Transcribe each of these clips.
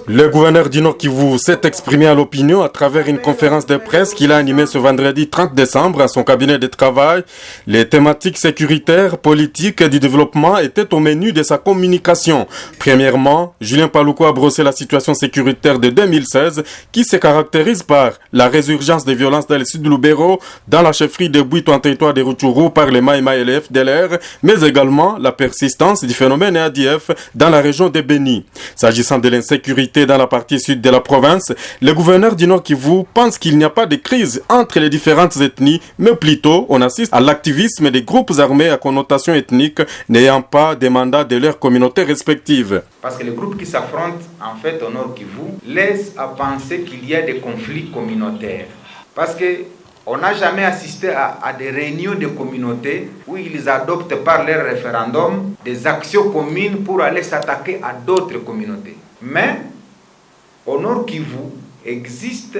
Le gouverneur du Nord Kivu s'est exprimé à l'opinion à travers une conférence de presse qu'il a animée ce vendredi 30 décembre à son cabinet de travail. Les thématiques sécuritaires, politiques et du développement étaient au menu de sa communication. Premièrement, Julien Paluku a brossé la situation sécuritaire de 2016 qui se caractérise par la résurgence des violences dans le sud de Lubero, dans la chefferie de Bouito en territoire de Rutshuru par les Maïma et les FDLR, mais également la persistance du phénomène ADF dans la région de Beni. S'agissant de l'insécurité dans la partie sud de la province, le gouverneur du Nord Kivu pense qu'il n'y a pas de crise entre les différentes ethnies, mais plutôt on assiste à l'activisme des groupes armés à connotation ethnique n'ayant pas des mandats de leurs communautés respectives. Parce que les groupes qui s'affrontent en fait au Nord Kivu laissent à penser qu'il y a des conflits communautaires. Parce que on n'a jamais assisté à des réunions de communautés où ils adoptent par leur référendum des actions communes pour aller s'attaquer à d'autres communautés. Mais au Nord Kivu existe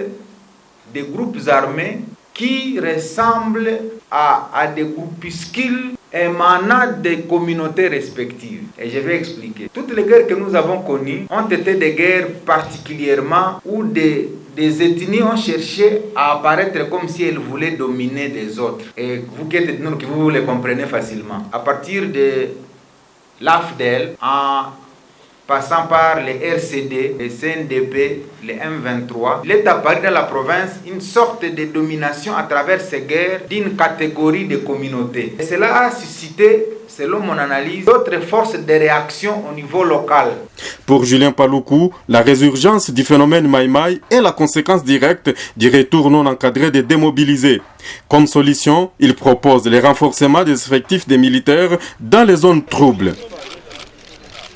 des groupes armés qui ressemblent à des groupuscules émanant des communautés respectives. Et je vais expliquer. Toutes les guerres que nous avons connues ont été des guerres particulièrement où des ethnies ont cherché à apparaître comme si elles voulaient dominer des autres. Et vous qui êtes Nord Kivu, vous le comprenez facilement. À partir de l'AFDEL, en passant par les RCD, les CNDP, les M23, il est apparu dans la province une sorte de domination à travers ces guerres d'une catégorie de communautés. Et cela a suscité, selon mon analyse, d'autres forces de réaction au niveau local. Pour Julien Paluku, la résurgence du phénomène Maïmaï est la conséquence directe du retour non encadré des démobilisés. Comme solution, il propose le renforcement des effectifs des militaires dans les zones troubles.